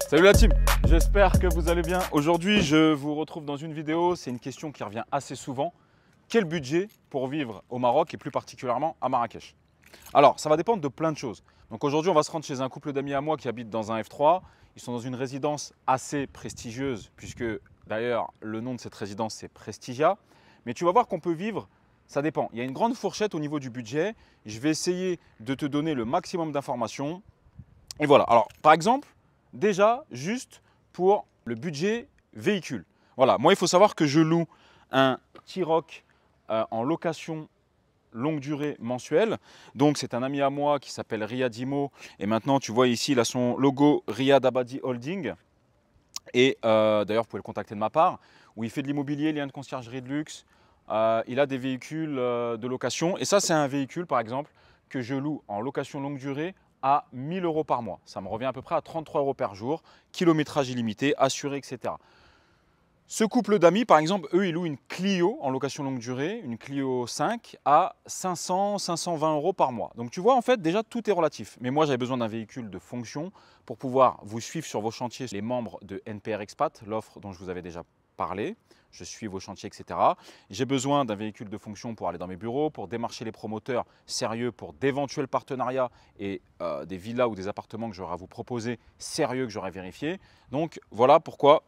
Salut la team, j'espère que vous allez bien. Aujourd'hui, je vous retrouve dans une vidéo. C'est une question qui revient assez souvent. Quel budget pour vivre au Maroc et plus particulièrement à Marrakech? Alors, ça va dépendre de plein de choses. Donc aujourd'hui, on va se rendre chez un couple d'amis à moi qui habitent dans un F3. Ils sont dans une résidence assez prestigieuse puisque d'ailleurs, le nom de cette résidence, c'est Prestigia. Mais tu vas voir qu'on peut vivre, ça dépend. Il y a une grande fourchette au niveau du budget. Je vais essayer de te donner le maximum d'informations. Et voilà. Alors, par exemple, déjà, juste pour le budget véhicule. Voilà, moi, il faut savoir que je loue un T-Roc en location longue durée mensuelle. Donc, c'est un ami à moi qui s'appelle Riyad Imo. Et maintenant, tu vois ici, il a son logo Riyad Abadi Holding. Et d'ailleurs, vous pouvez le contacter de ma part, où il fait de l'immobilier, lien de conciergerie de luxe. Il a des véhicules de location. Et ça, c'est un véhicule, par exemple, que je loue en location longue durée à 1 000 € par mois. Ça me revient à peu près à 33 € par jour, kilométrage illimité, assuré, etc. Ce couple d'amis, par exemple, eux, ils louent une Clio en location longue durée, une Clio 5 à 500-520 € par mois. Donc tu vois, en fait, déjà, tout est relatif. Mais moi, j'avais besoin d'un véhicule de fonction pour pouvoir vous suivre sur vos chantiers, les membres de NPR Expat, l'offre dont je vous avais déjà parlé. Je suis vos chantiers, etc. J'ai besoin d'un véhicule de fonction pour aller dans mes bureaux, pour démarcher les promoteurs sérieux pour d'éventuels partenariats et des villas ou des appartements que j'aurai à vous proposer sérieux que j'aurai vérifié. Donc voilà pourquoi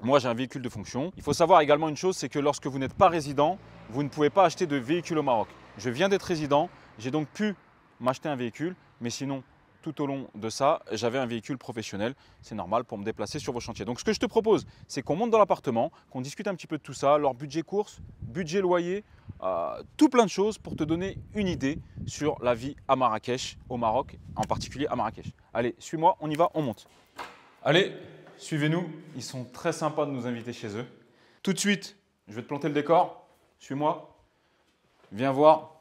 moi j'ai un véhicule de fonction. Il faut savoir également une chose, c'est que lorsque vous n'êtes pas résident, vous ne pouvez pas acheter de véhicule au Maroc. Je viens d'être résident, j'ai donc pu m'acheter un véhicule, mais sinon tout au long de ça, j'avais un véhicule professionnel. C'est normal pour me déplacer sur vos chantiers. Donc ce que je te propose, c'est qu'on monte dans l'appartement, qu'on discute un petit peu de tout ça, leur budget course, budget loyer, tout plein de choses pour te donner une idée sur la vie à Marrakech, au Maroc, en particulier à Marrakech. Allez, suis-moi, on y va, on monte. Allez, suivez-nous. Ils sont très sympas de nous inviter chez eux. Tout de suite, je vais te planter le décor. Suis-moi. Viens voir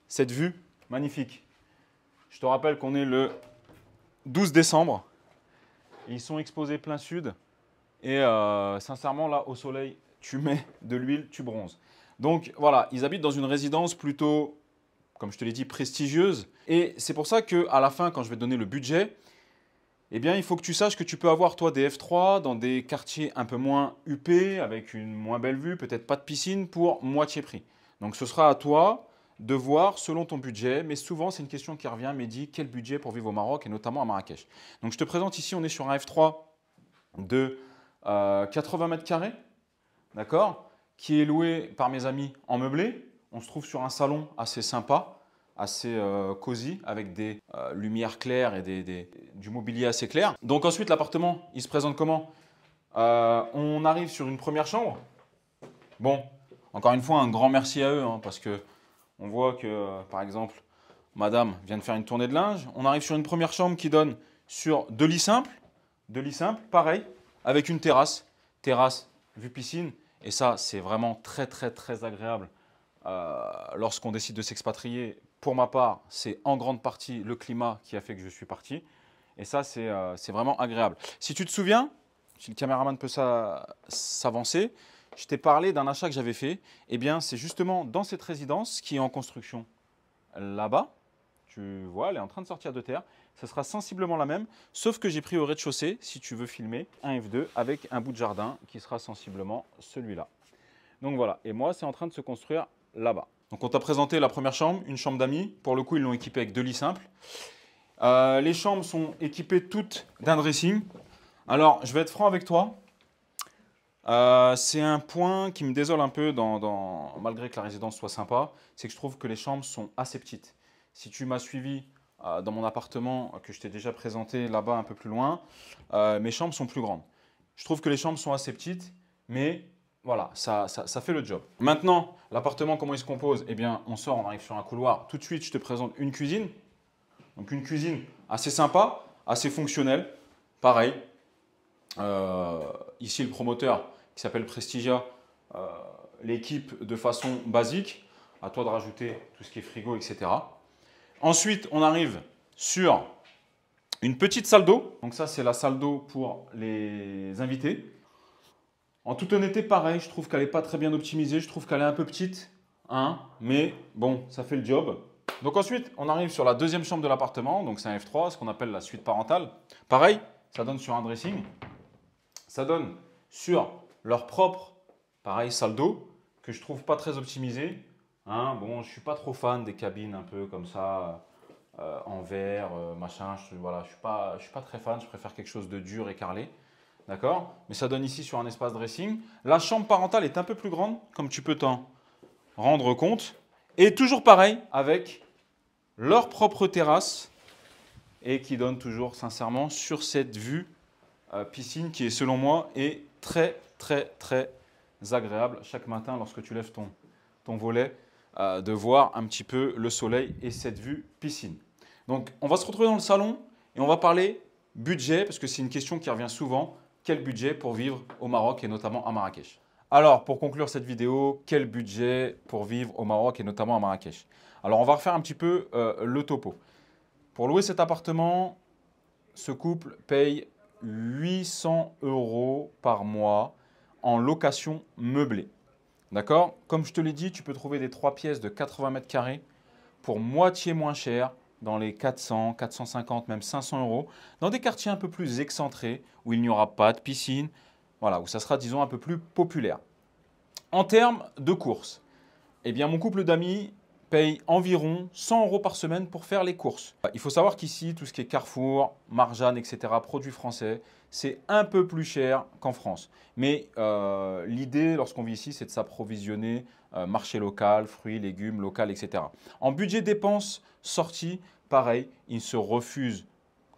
cette vue magnifique. Je te rappelle qu'on est le 12 décembre. Ils sont exposés plein sud. Et sincèrement, là, au soleil, tu mets de l'huile, tu bronzes. Donc voilà, ils habitent dans une résidence plutôt, comme je te l'ai dit, prestigieuse. Et c'est pour ça qu'à la fin, quand je vais te donner le budget, eh bien, il faut que tu saches que tu peux avoir, toi, des F3 dans des quartiers un peu moins huppés, avec une moins belle vue, peut-être pas de piscine, pour moitié prix. Donc ce sera à toi de voir selon ton budget, mais souvent c'est une question qui revient, Mehdi, quel budget pour vivre au Maroc et notamment à Marrakech? Donc je te présente ici, on est sur un F3 de 80 mètres carrés, d'accord, qui est loué par mes amis en meublé. On se trouve sur un salon assez sympa, assez cosy, avec des lumières claires et du mobilier assez clair. Donc ensuite l'appartement, il se présente comment? On arrive sur une première chambre. Bon, encore une fois, un grand merci à eux, hein, parce que on voit que, par exemple, madame vient de faire une tournée de linge. On arrive sur une première chambre qui donne sur deux lits simples, pareil, avec une terrasse. Terrasse, vue piscine. Et ça, c'est vraiment très, très, très agréable lorsqu'on décide de s'expatrier. Pour ma part, c'est en grande partie le climat qui a fait que je suis parti. Et ça, c'est vraiment agréable. Si tu te souviens, si le caméraman peut s'avancer, je t'ai parlé d'un achat que j'avais fait. Eh bien, c'est justement dans cette résidence qui est en construction là-bas. Tu vois, elle est en train de sortir de terre. Ce sera sensiblement la même, sauf que j'ai pris au rez-de-chaussée, si tu veux filmer, un F2 avec un bout de jardin qui sera sensiblement celui-là. Donc voilà, et moi, c'est en train de se construire là-bas. Donc on t'a présenté la première chambre, une chambre d'amis. Pour le coup, ils l'ont équipée avec deux lits simples. Les chambres sont équipées toutes d'un dressing. Alors, je vais être franc avec toi. C'est un point qui me désole un peu, malgré que la résidence soit sympa, c'est que je trouve que les chambres sont assez petites. Si tu m'as suivi dans mon appartement que je t'ai déjà présenté là-bas un peu plus loin, mes chambres sont plus grandes. Je trouve que les chambres sont assez petites, mais voilà, ça fait le job. Maintenant, l'appartement, comment il se compose? Eh bien, on sort, on arrive sur un couloir. Tout de suite, je te présente une cuisine. Donc une cuisine assez sympa, assez fonctionnelle. Pareil, ici le promoteur qui s'appelle Prestigia, l'équipe de façon basique. À toi de rajouter tout ce qui est frigo, etc. Ensuite, on arrive sur une petite salle d'eau. Donc ça, c'est la salle d'eau pour les invités. En toute honnêteté, pareil, je trouve qu'elle n'est pas très bien optimisée. Je trouve qu'elle est un peu petite, hein, mais bon, ça fait le job. Donc ensuite, on arrive sur la deuxième chambre de l'appartement. Donc c'est un F3, ce qu'on appelle la suite parentale. Pareil, ça donne sur un dressing, ça donne sur leur propre, pareil, salle d'eau, que je trouve pas très optimisée. Hein, bon, je suis pas trop fan des cabines un peu comme ça, en verre, machin. Voilà, je suis pas très fan. Je préfère quelque chose de dur et carrelé. D'accord? Mais ça donne ici sur un espace dressing. La chambre parentale est un peu plus grande, comme tu peux t'en rendre compte. Et toujours pareil, avec leur propre terrasse et qui donne toujours, sincèrement, sur cette vue piscine qui est, selon moi, est très, très, très agréable chaque matin lorsque tu lèves ton volet, de voir un petit peu le soleil et cette vue piscine. Donc, on va se retrouver dans le salon et on va parler budget parce que c'est une question qui revient souvent. Quel budget pour vivre au Maroc et notamment à Marrakech? Alors, pour conclure cette vidéo, quel budget pour vivre au Maroc et notamment à Marrakech? Alors, on va refaire un petit peu le topo. Pour louer cet appartement, ce couple paye 800 € par mois en location meublée. D'accord? Comme je te l'ai dit, tu peux trouver des 3 pièces de 80 mètres carrés pour moitié moins cher, dans les 400, 450, même 500 €, dans des quartiers un peu plus excentrés, où il n'y aura pas de piscine, voilà, où ça sera, disons, un peu plus populaire. En termes de courses, eh bien, mon couple d'amis paye environ 100 € par semaine pour faire les courses. Il faut savoir qu'ici, tout ce qui est Carrefour, Marjane, etc., produits français, c'est un peu plus cher qu'en France. Mais l'idée, lorsqu'on vit ici, c'est de s'approvisionner marché local, fruits, légumes, local, etc. En budget dépenses sorties, pareil, ils se refusent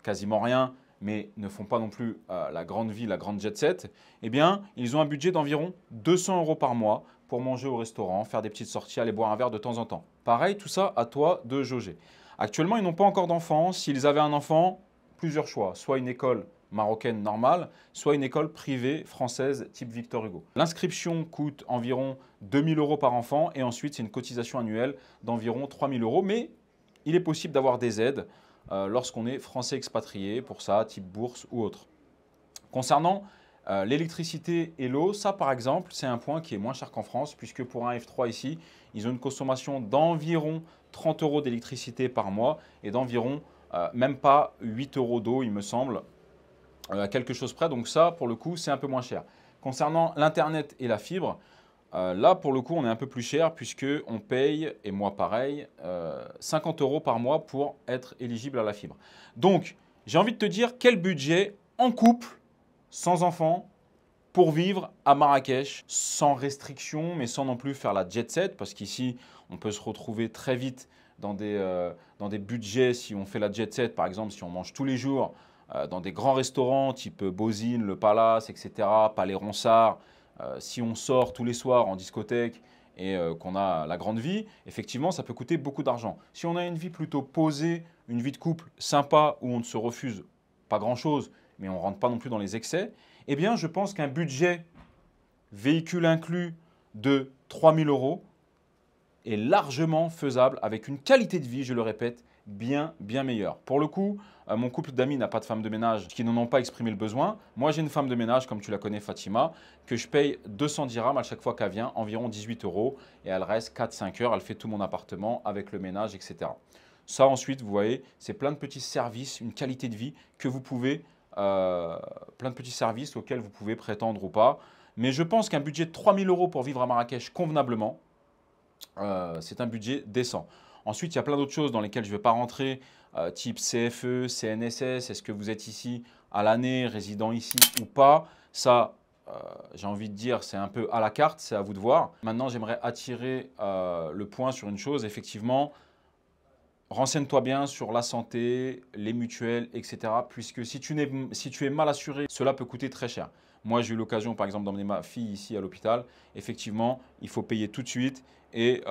quasiment rien, mais ne font pas non plus la grande vie, la grande jet set. Eh bien, ils ont un budget d'environ 200 € par mois pour manger au restaurant, faire des petites sorties, aller boire un verre de temps en temps. Pareil, tout ça, à toi de jauger. Actuellement, ils n'ont pas encore d'enfants. S'ils avaient un enfant, plusieurs choix. Soit une école marocaine normale, soit une école privée française type Victor Hugo. L'inscription coûte environ 2000 € par enfant et ensuite, c'est une cotisation annuelle d'environ 3000 €. Mais il est possible d'avoir des aides lorsqu'on est français expatrié pour ça, type bourse ou autre. Concernant l'électricité et l'eau, ça par exemple, c'est un point qui est moins cher qu'en France puisque pour un F3 ici, ils ont une consommation d'environ 30 € d'électricité par mois et d'environ même pas 8 € d'eau, il me semble, à quelque chose près. Donc ça, pour le coup, c'est un peu moins cher. Concernant l'Internet et la fibre, là, pour le coup, on est un peu plus cher puisqu'on paye, et moi pareil, 50 € par mois pour être éligible à la fibre. Donc, j'ai envie de te dire quel budget en couple, sans enfant, pour vivre à Marrakech, sans restriction, mais sans non plus faire la jet set, parce qu'ici, on peut se retrouver très vite dans des budgets, si on fait la jet set, par exemple, si on mange tous les jours dans des grands restaurants type Bozine, Le Palace, etc., Palais Ronsard, si on sort tous les soirs en discothèque et qu'on a la grande vie, effectivement, ça peut coûter beaucoup d'argent. Si on a une vie plutôt posée, une vie de couple sympa où on ne se refuse pas grand-chose, mais on ne rentre pas non plus dans les excès, eh bien, je pense qu'un budget véhicule inclus de 3000 € est largement faisable avec une qualité de vie, je le répète, bien meilleure. Pour le coup, mon couple d'amis n'a pas de femme de ménage qui n'en ont pas exprimé le besoin. Moi, j'ai une femme de ménage, comme tu la connais, Fatima, que je paye 210 dirhams à chaque fois qu'elle vient, environ 18 € et elle reste 4-5 heures. Elle fait tout mon appartement avec le ménage, etc. Ça, ensuite, vous voyez, c'est plein de petits services, une qualité de vie que vous pouvez, plein de petits services auxquels vous pouvez prétendre ou pas. Mais je pense qu'un budget de 3000 € pour vivre à Marrakech convenablement, c'est un budget décent. Ensuite, il y a plein d'autres choses dans lesquelles je ne vais pas rentrer, type CFE, CNSS, est-ce que vous êtes ici à l'année, résident ici ou pas? Ça, j'ai envie de dire, c'est un peu à la carte, c'est à vous de voir. Maintenant, j'aimerais attirer le point sur une chose, effectivement, renseigne-toi bien sur la santé, les mutuelles, etc. Puisque si tu es mal assuré, cela peut coûter très cher. Moi, j'ai eu l'occasion, par exemple, d'emmener ma fille ici à l'hôpital. Effectivement, il faut payer tout de suite et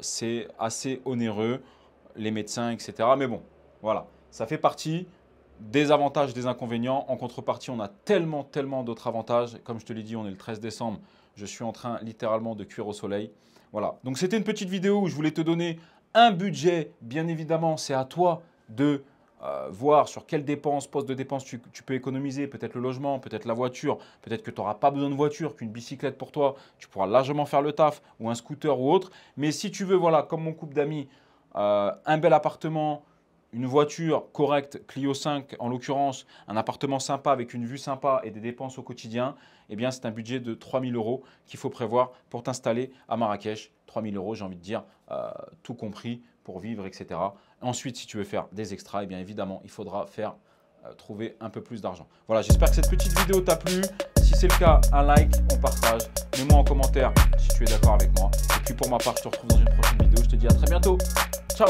c'est assez onéreux, les médecins, etc. Mais bon, voilà, ça fait partie des avantages, des inconvénients. En contrepartie, on a tellement d'autres avantages. Comme je te l'ai dit, on est le 13 décembre. Je suis en train littéralement de cuire au soleil. Voilà, donc c'était une petite vidéo où je voulais te donner un budget. Bien évidemment, c'est à toi de voir sur quelles dépenses, postes de dépenses tu peux économiser, peut-être le logement, peut-être la voiture, peut-être que tu n'auras pas besoin de voiture, qu'une bicyclette pour toi, tu pourras largement faire le taf ou un scooter ou autre. Mais si tu veux, voilà, comme mon couple d'amis, un bel appartement, une voiture correcte, Clio 5 en l'occurrence, un appartement sympa avec une vue sympa et des dépenses au quotidien, eh bien c'est un budget de 3 000 € qu'il faut prévoir pour t'installer à Marrakech. 3 000 €, j'ai envie de dire, tout compris pour vivre, etc. Ensuite, si tu veux faire des extras, eh bien évidemment, il faudra trouver un peu plus d'argent. Voilà, j'espère que cette petite vidéo t'a plu. Si c'est le cas, un like, on partage. Mets-moi en commentaire si tu es d'accord avec moi. Et puis pour ma part, je te retrouve dans une prochaine vidéo. Je te dis à très bientôt. Ciao!